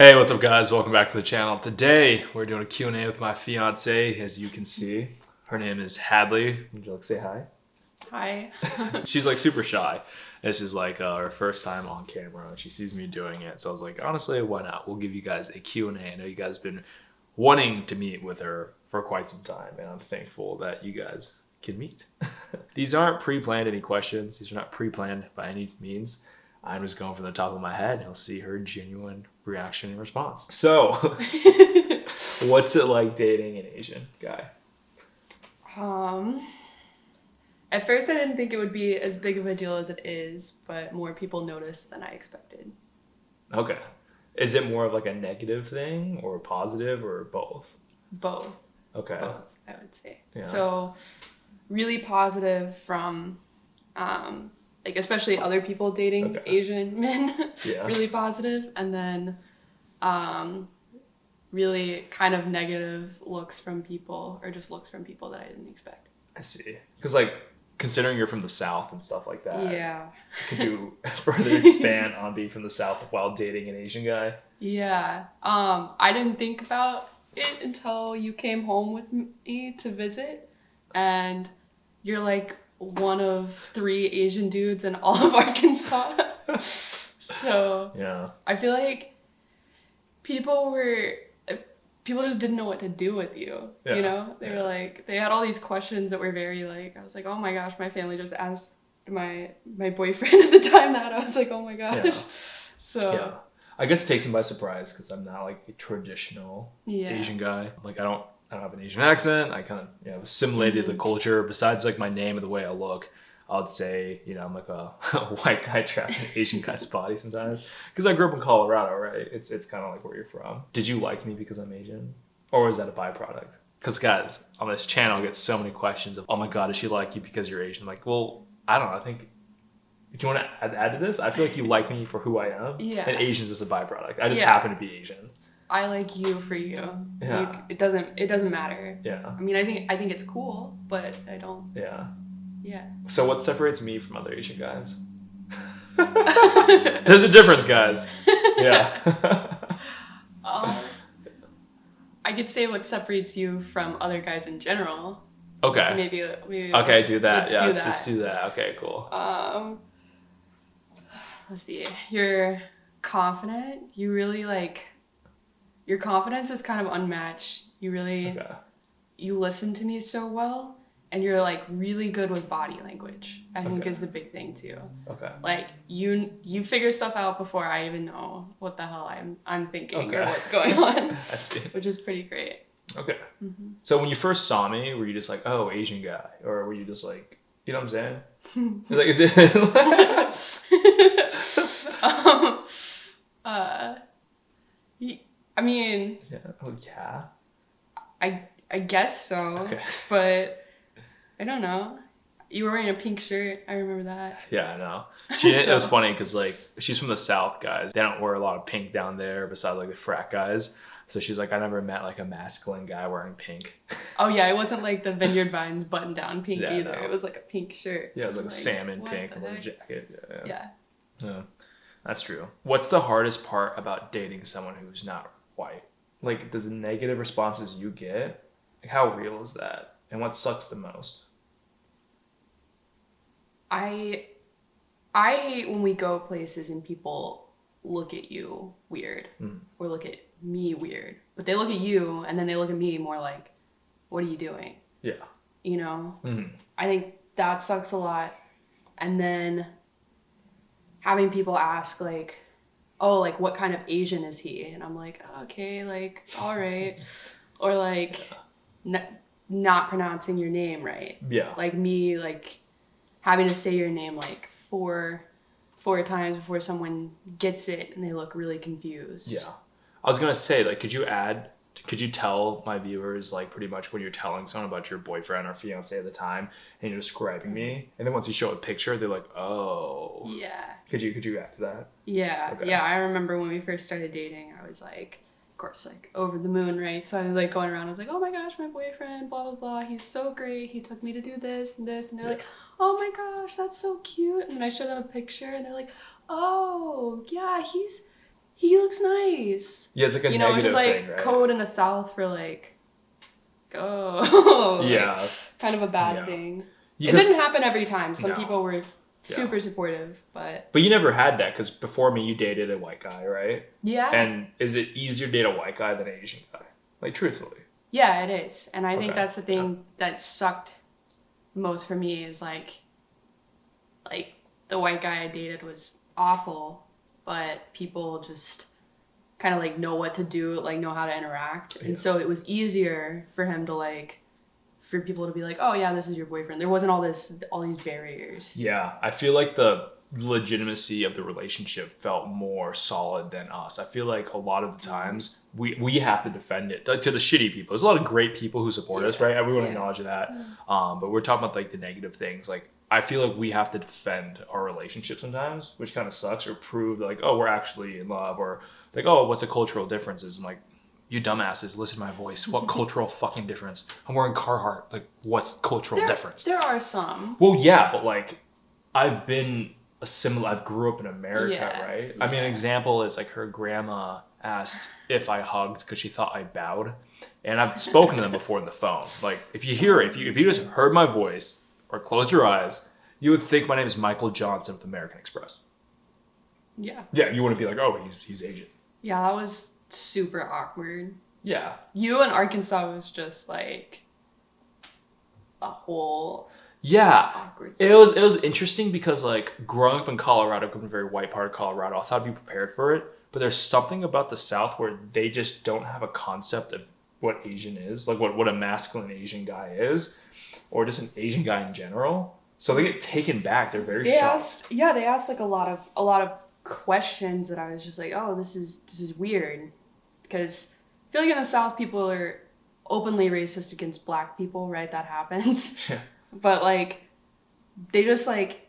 Hey, what's up guys? Welcome back to the channel. Today, we're doing a Q&A with my fiance, as you can see. Her name is Hadley. Would you like to say hi? Hi. She's like super shy. This is like her first time on camera. She sees me doing it. So I was like, honestly, why not? We'll give you guys a Q&A. I know you guys have been wanting to meet with her for quite some time, and I'm thankful that you guys can meet. These aren't pre-planned any questions. These are not pre-planned by any means. I'm just going from the top of my head and you'll see her genuine reaction and response. So, what's it like dating an Asian guy? At first I didn't think it would be as big of a deal as it is, but more people noticed than I expected. Okay. Is it more of like a negative thing or a positive or both? Both. Okay. Both, I would say. Yeah. So, really positive from, like especially other people dating Asian men. Yeah. Really positive, and then, really kind of negative looks from people, or just looks from people that I didn't expect. I see. Because like, considering you're from the South and stuff like that. Yeah. Could you further expand on being from the South while dating an Asian guy? Yeah. I didn't think about it until you came home with me to visit, and you're like one of 3 Asian dudes in all of Arkansas. So Yeah. I feel like people just didn't know what to do with you. Yeah. You know? They were like, they had all these questions that were very like, I was like, oh my gosh, my family just asked my boyfriend at the time that. I was like, oh my gosh. Yeah. So yeah. I guess it takes me by surprise because I'm not like a traditional Asian guy. Like I don't have an Asian accent. I kind of assimilated the culture. Besides like my name and the way I look, I would say I'm like a white guy trapped in an Asian guy's body sometimes. Because I grew up in Colorado, right? It's kind of like where you're from. Did you like me because I'm Asian, or was that a byproduct? Because guys, on this channel, I get so many questions of, oh my god, does she like you because you're Asian? I'm like, well, I don't know. I think. Do you want to add to this? I feel like you like me for who I am. Yeah. And Asian's just a byproduct. I just happen to be Asian. I like you for you. Yeah. It doesn't matter. Yeah. I mean, I think it's cool, but I don't. Yeah. Yeah. So what separates me from other Asian guys? There's a difference, guys. Yeah. I could say what separates you from other guys in general. Okay. Maybe. Okay, do that. Let's just do that. Okay, cool. Let's see. You're confident. You really your confidence is kind of unmatched. You really you listen to me so well, and you're like really good with body language. I think is the big thing too. Okay. Like you figure stuff out before I even know what the hell I'm thinking or what's going on. I see. Which is pretty great. Okay. Mm-hmm. So when you first saw me, were you just like, oh, Asian guy? Or were you just like, you know what I'm saying? Like, is it? I mean. Yeah. Oh, yeah. I guess so. Okay. But I don't know. You were wearing a pink shirt. I remember that. Yeah, I know. It was funny because like she's from the South, guys. They don't wear a lot of pink down there besides like the frat guys. So she's like, I never met like a masculine guy wearing pink. Oh yeah, it wasn't like the Vineyard Vines button down pink either. No. It was like a pink shirt. Yeah, it was like a salmon pink with a jacket. Yeah. Yeah. That's true. What's the hardest part about dating someone who's not white? Like, does the negative responses you get, like, how real is that? And what sucks the most? I hate when we go places and people look at you weird or look at me weird, but they look at you and then they look at me more like, what are you doing? Yeah. You know? I think that sucks a lot. And then having people ask like, oh, like what kind of Asian is he? And I'm like, okay, like, all right. Or like not pronouncing your name right. Yeah. Like me, like having to say your name like four times before someone gets it and they look really confused. Yeah. I was going to say, like, could you tell my viewers, like, pretty much when you're telling someone about your boyfriend or fiance at the time and you're describing me, and then once you show a picture, they're like, oh. Yeah. Could you add to that? Yeah. Okay. Yeah, I remember when we first started dating, I was like, of course, like, over the moon, right? So I was, like, going around, I was like, oh my gosh, my boyfriend, blah, blah, blah, he's so great, he took me to do this, and they're like, oh my gosh, that's so cute, and then I show them a picture, and they're like, oh, yeah, he looks nice. Yeah, it's like a negative negative thing, thing, right? code in the South for like, go. Yeah. Like, kind of a bad thing. Because, it didn't happen every time. Some people were super supportive, but... But you never had that, because before me, you dated a white guy, right? Yeah. And is it easier to date a white guy than an Asian guy? Like, truthfully. Yeah, it is. And I think that's the thing that sucked most for me is like the white guy I dated was awful, but people just kind of like know what to do, like know how to interact. And so it was easier for him to like, for people to be like, oh yeah, this is your boyfriend. There wasn't all these barriers. Yeah, I feel like the legitimacy of the relationship felt more solid than us. I feel like a lot of the times we have to defend it, like, to the shitty people. There's a lot of great people who support us, right? Everyone acknowledge that. But we're talking about like the negative things. Like, I feel like we have to defend our relationship sometimes, which kind of sucks, or prove like, oh, we're actually in love, or like, oh, what's the cultural differences? I'm like, you dumbasses, listen to my voice. What cultural fucking difference? I'm wearing Carhartt. Like, what's cultural difference? There are some. Well, yeah, but like, I've grew up in America, right? I mean, an example is like her grandma asked if I hugged because she thought I bowed. And I've spoken to them before on the phone. Like, if you just heard my voice or closed your eyes, you would think my name is Michael Johnson with American Express. Yeah. Yeah, you wouldn't be like, oh, he's Asian. Yeah, that was super awkward. Yeah. You in Arkansas was just like a whole awkward thing. It was interesting because like growing up in Colorado, I grew up in a very white part of Colorado, I thought I'd be prepared for it. But there's something about the South where they just don't have a concept of what Asian is, like what a masculine Asian guy is, or just an Asian guy in general. So they get taken back. They're very shocked. They asked like a lot of questions that I was just like, oh, this is weird, because I feel like in the South people are openly racist against black people, right? That happens. Yeah. But like they just like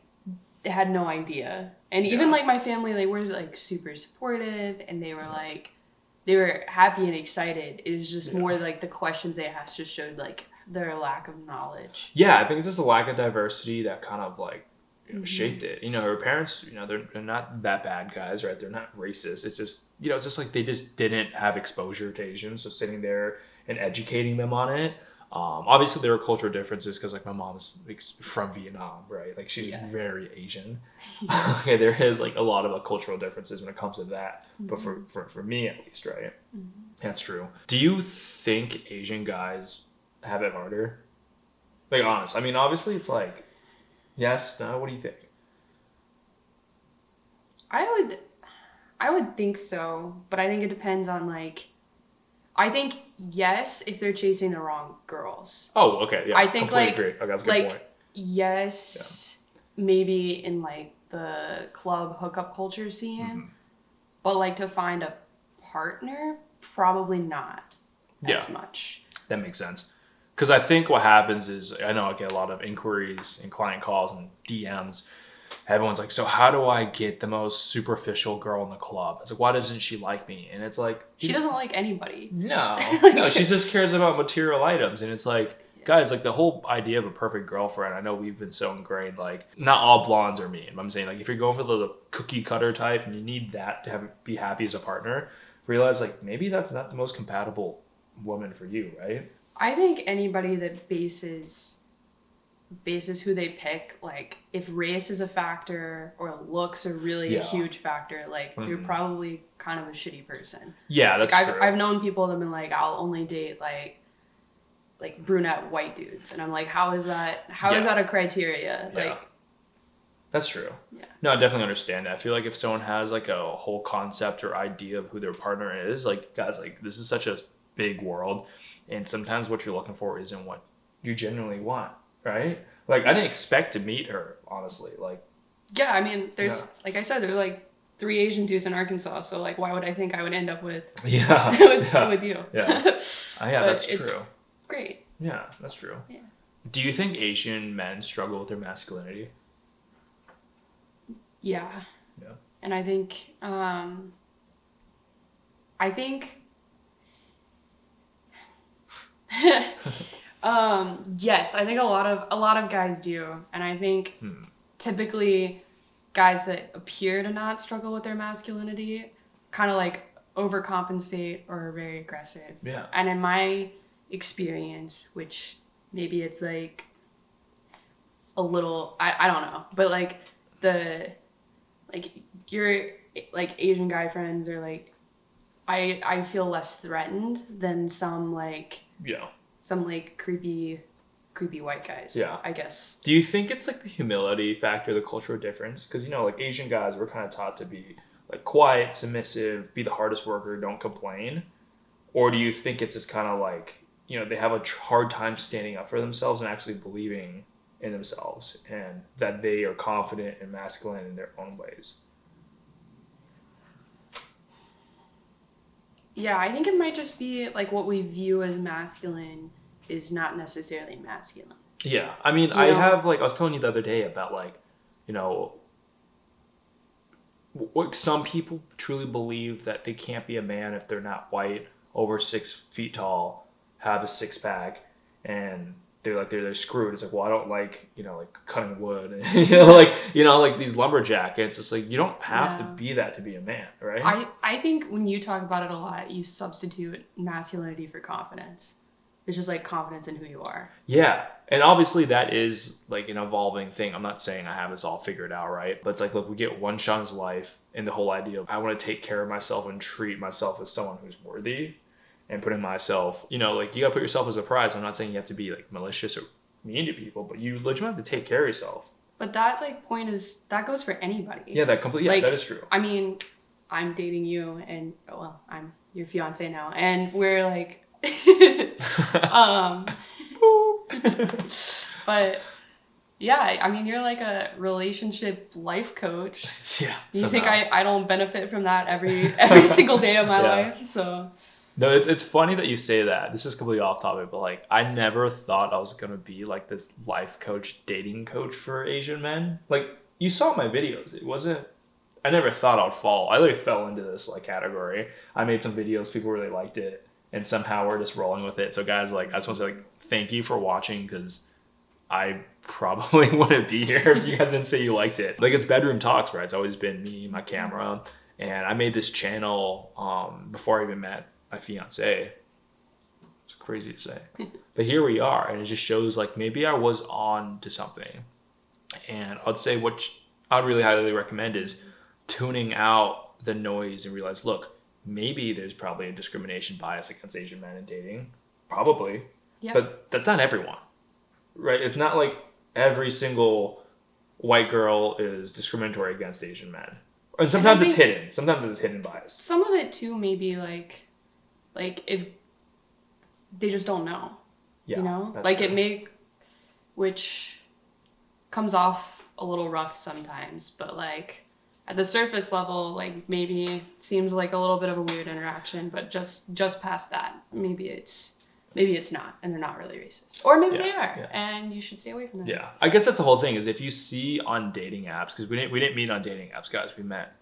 had no idea. And even like my family, they were like super supportive, and they were like, they were happy and excited. It was just more like the questions they asked just showed like their lack of knowledge. Yeah, I think it's just a lack of diversity that kind of like shaped it. You know, her parents, you know, they're not that bad guys, right? They're not racist. It's just, you know, it's just like they just didn't have exposure to Asians. So sitting there and educating them on it. Obviously there were cultural differences because like my mom's like from Vietnam, right? Like she's very Asian. Okay, there is like a lot of cultural differences when it comes to that. But for me at least, right? That's true. Do you think Asian guys have it harder? Like, honest. I mean, obviously it's like, yes, no, what do you think? I would think so, but I think it depends on like, I think yes, if they're chasing the wrong girls. Oh, okay, yeah. I think completely like, agree. Okay, that's a good point. Yes, maybe in like the club hookup culture scene, but like to find a partner, probably not as much. That makes sense. Because I think what happens is, I know I get a lot of inquiries and client calls and DMs. Everyone's like, so how do I get the most superficial girl in the club? It's like, why doesn't she like me? And it's like... She doesn't like anybody. No. No, she just cares about material items. And it's like, guys, like the whole idea of a perfect girlfriend, I know we've been so ingrained, like, not all blondes are mean. I'm saying, like, if you're going for the cookie cutter type and you need that to be happy as a partner, realize, like, maybe that's not the most compatible woman for you, right? I think anybody that bases who they pick, like if race is a factor or looks are really a huge factor, like you're probably kind of a shitty person. Yeah, that's like, true. I've known people that have been like, I'll only date like brunette white dudes, and I'm like, how is that a criteria? Like, that's true. Yeah. No, I definitely understand that. I feel like if someone has like a whole concept or idea of who their partner is, like, guys, like this is such a big world. And sometimes what you're looking for isn't what you genuinely want, right? Like, I didn't expect to meet her, honestly. Like, yeah, I mean, there's, like I said, there are like 3 Asian dudes in Arkansas. So, like, why would I think I would end up with with you? Yeah, that's true. Great. Yeah, that's true. Yeah. Do you think Asian men struggle with their masculinity? Yeah. Yeah. And I think, yes, I think a lot of guys do, and I think typically guys that appear to not struggle with their masculinity kind of like overcompensate or are very aggressive. Yeah. And in my experience, which maybe it's like a little, I don't know, but like your like Asian guy friends are like, I feel less threatened than some like creepy white guys. Yeah. I guess. Do you think it's like the humility factor, the cultural difference? Because, you know, like Asian guys, we're kind of taught to be like quiet, submissive, be the hardest worker, don't complain. Or do you think it's just kind of like, you know, they have a hard time standing up for themselves and actually believing in themselves and that they are confident and masculine in their own ways? Yeah, I think it might just be like what we view as masculine is not necessarily masculine. Yeah. I mean, I was telling you the other day about like, you know, what some people truly believe that they can't be a man if they're not white, over 6 feet tall, have a six pack, and they're like they're screwed. It's like, well, I don't like, you know, like cutting wood, and, like these lumberjack. And it's just like you don't have to be that to be a man, right? I think when you talk about it a lot, you substitute masculinity for confidence. It's just like confidence in who you are. Yeah. And obviously that is like an evolving thing. I'm not saying I have this all figured out, right? But it's like, look, we get one shot in life, and the whole idea of I want to take care of myself and treat myself as someone who's worthy, and putting myself, you know, like you gotta put yourself as a prize. I'm not saying you have to be like malicious or mean to people, but you legitimately have to take care of yourself. But that like point that goes for anybody. Yeah, that is true. I mean, I'm dating you, and I'm your fiance now, and we're like but yeah, I mean, you're like a relationship life coach. Yeah. You think I don't benefit from that every single day of my life? So no, it's funny that you say that. This is completely off topic, but like I never thought I was gonna be like this life coach, dating coach for Asian men. Like you saw my videos. It wasn't. I never thought I'd fall. I literally fell into this like category. I made some videos, people really liked it, and somehow we're just rolling with it. So guys, like I just want to say like thank you for watching, because I probably wouldn't be here if you guys didn't say you liked it. Like it's bedroom talks, right? It's always been me, my camera, and I made this channel before I even met my fiancée. It's crazy to say, but here we are, and it just shows like maybe I was on to something. And I'd say what I'd really highly recommend is tuning out the noise and realize, look, maybe there's probably a discrimination bias against Asian men in dating, probably, but that's not everyone, right? It's not like every single white girl is discriminatory against Asian men, and sometimes it's hidden. Sometimes it's hidden bias. Some of it too, maybe like if they just don't know, you know, like true. Which comes off a little rough sometimes, but like at the surface level, like maybe it seems like a little bit of a weird interaction, but just past that, maybe it's not, and they're not really racist, or maybe they are, and you should stay away from them. Yeah, I guess that's the whole thing. Is if you see on dating apps, because we didn't meet on dating apps, guys. We met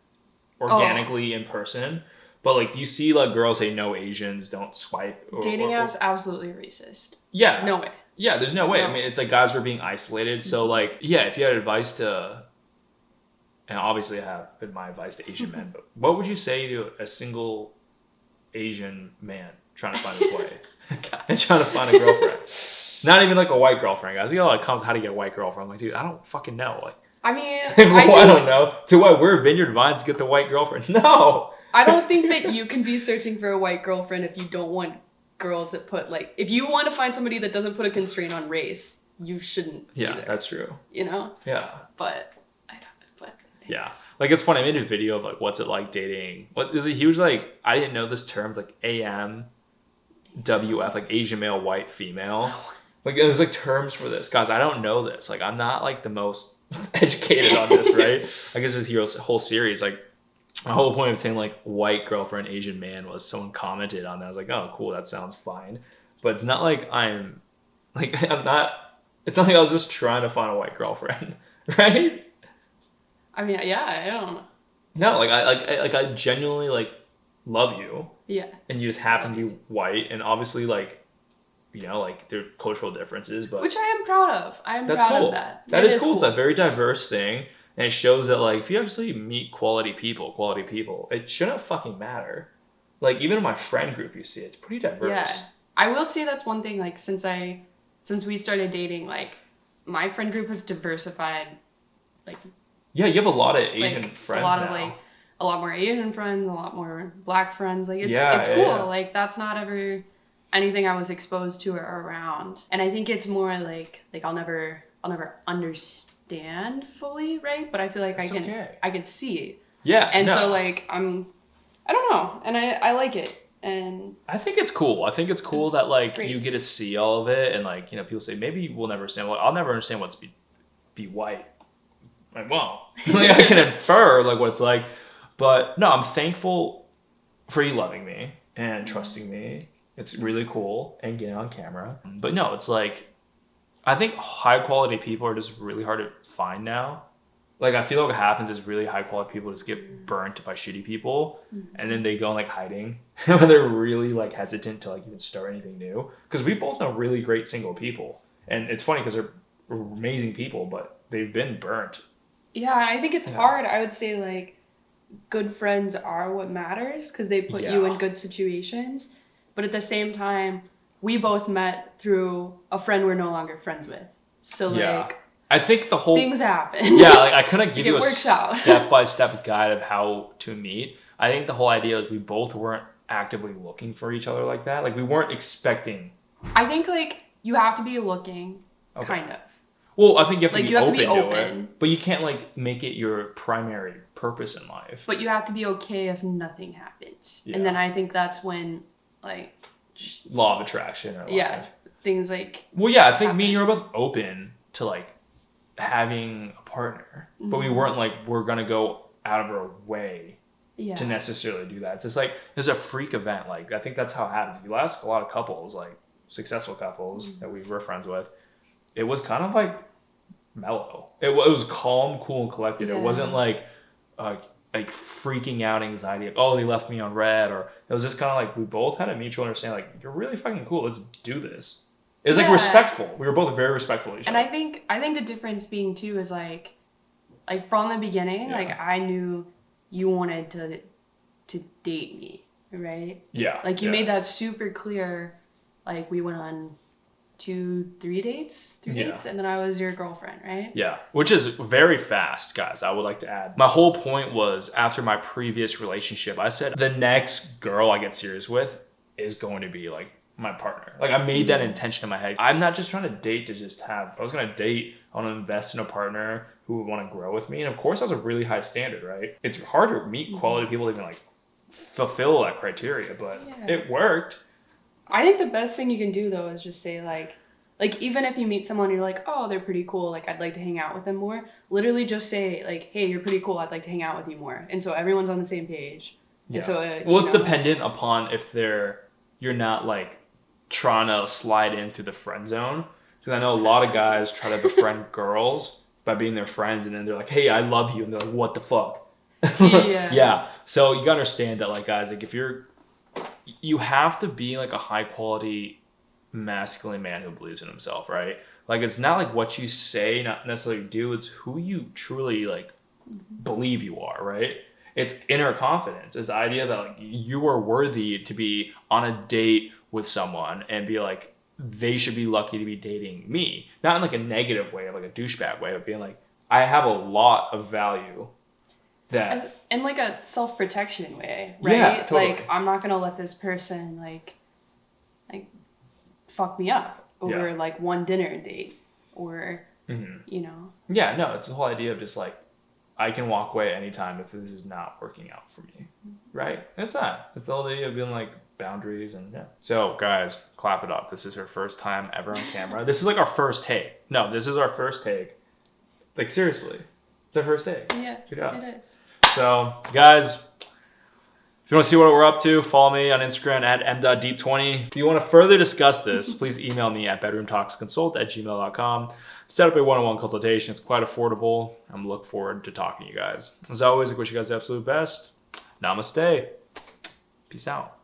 organically in person, but like you see like girls say no Asians, don't swipe. Dating apps absolutely racist. Yeah, no way. Yeah, there's no way. I mean, it's like guys were being isolated. So like, yeah, if you had advice to, and obviously I have been my advice to Asian men, but what would you say to a single Asian man trying to find his way and trying to find a girlfriend? Not even like a white girlfriend, guys. You know, like comes how to get a white girlfriend. I'm like, dude, I don't fucking know. Like, I mean, I don't know. To what? We're Vineyard Vines get the white girlfriend. No. I don't think that you can be searching for a white girlfriend if you don't want girls that put like, if you want to find somebody that doesn't put a constraint on race, you shouldn't. Yeah, either, that's true. You know. Yeah. But. Yeah, like it's funny. I made a video of like what's it like dating. What is a huge like I didn't know this terms like AMWF, like Asian male, white female. Like there's like terms for this, guys. I don't know this. Like I'm not like the most educated on this, right? I guess there's a whole series. Like my whole point of saying like white girlfriend, Asian man was someone commented on that. I was like, oh cool, that sounds fine. But it's not like I'm not. It's not like I was just trying to find a white girlfriend, right? I mean, yeah, I don't know. No, I genuinely like love you. Yeah. And you just happen to be white, and obviously like, you know, like there are cultural differences, but which I am proud of. I'm proud of that. That is cool. It's a very diverse thing, And it shows that like if you actually meet quality people, it shouldn't fucking matter. Like even in my friend group, you see it's pretty diverse. Yeah, I will say that's one thing. Like since we started dating, like my friend group has diversified. Like yeah, you have a lot of Asian friends now. A lot more Asian friends, a lot more Black friends. Like it's cool. Yeah. Like that's not ever anything I was exposed to or around. And I think it's more like I'll never understand fully, right? But I feel like I can see it. Yeah. And so like I don't know, and I like it. And I think it's cool. I think it's cool that like great. You get to see all of it, and like people say maybe we'll never understand. Well, I'll never understand what's be white. Like, well, like I can infer like what it's like, but no, I'm thankful for you loving me and trusting me. It's really cool and getting on camera. But no, it's like I think high quality people are just really hard to find now. Like I feel like what happens is really high quality people just get burnt by shitty people, and then they go in like hiding. They're really like hesitant to like even start anything new. Because we both know really great single people, and it's funny because they're amazing people, but they've been burnt. Yeah, I think it's hard. I would say like good friends are what matters because they put you in good situations. But at the same time, we both met through a friend we're no longer friends with. So like I think the whole things happen. Yeah, like I couldn't give you a step-by-step guide of how to meet. I think the whole idea is we both weren't actively looking for each other like that. Like we weren't expecting. I think like you have to be looking, kind of. Well, I think you have to, like, be, you have open to be open. it, but you can't like make it your primary purpose in life. But you have to be okay if nothing happens, and then I think that's when like law of attraction or things like. Well, yeah, I think me and you were both open to like having a partner, but we weren't like we're gonna go out of our way to necessarily do that. It's just like there's a freak event. Like I think that's how it happens. If you ask a lot of couples, like successful couples that we were friends with, it was kind of like mellow. It was calm, cool, and collected. It wasn't like freaking out anxiety. Like, oh, they left me on red, or it was just kind of like we both had a mutual understanding. Like you're really fucking cool. Let's do this. It was like respectful. We were both very respectful of each other. And I think the difference being too is like from the beginning, like I knew you wanted to date me, right? Yeah. Like you made that super clear. Like we went on 3 dates, and then I was your girlfriend, right? Yeah, which is very fast, guys. I would like to add. My whole point was after my previous relationship, I said the next girl I get serious with is going to be like my partner. Like I made that intention in my head. I'm not just trying to date to just have. If I was gonna date, I want to invest in a partner who would want to grow with me. And of course, that's a really high standard, right? It's hard to meet quality people that can like fulfill that criteria, but it worked. I think the best thing you can do though is just say like even if you meet someone you're like, oh, they're pretty cool, like I'd like to hang out with them more. Literally just say like, hey, you're pretty cool, I'd like to hang out with you more. And so everyone's on the same page. Yeah. And so it's dependent upon if you're not like trying to slide in through the friend zone. Because I know a lot of guys try to befriend girls by being their friends, and then they're like, hey, I love you, and they're like, what the fuck? Yeah. So you gotta understand that, like, guys, like if you have to be like a high quality masculine man who believes in himself, right? Like it's not like what you say, not necessarily do, it's who you truly like believe you are, right? It's inner confidence. It's the idea that like you are worthy to be on a date with someone and be like, they should be lucky to be dating me. Not in like a negative way, of like a douchebag way, but being like, I have a lot of value. That in like a self-protection way, right? Yeah, totally. Like I'm not gonna let this person like fuck me up over like one dinner date or you know. Yeah, no, it's the whole idea of just like I can walk away anytime if this is not working out for me, right? It's not. It's the whole idea of being like boundaries and So guys, clap it up. This is her first time ever on camera. This is like our first take. No, this is our first take. Like seriously. It's our first take. Yeah, it is. So, guys, if you want to see what we're up to, follow me on Instagram at m.deep20. If you want to further discuss this, please email me at bedroomtalksconsult@gmail.com. Set up a one-on-one consultation. It's quite affordable. I'm looking forward to talking to you guys. As always, I wish you guys the absolute best. Namaste. Peace out.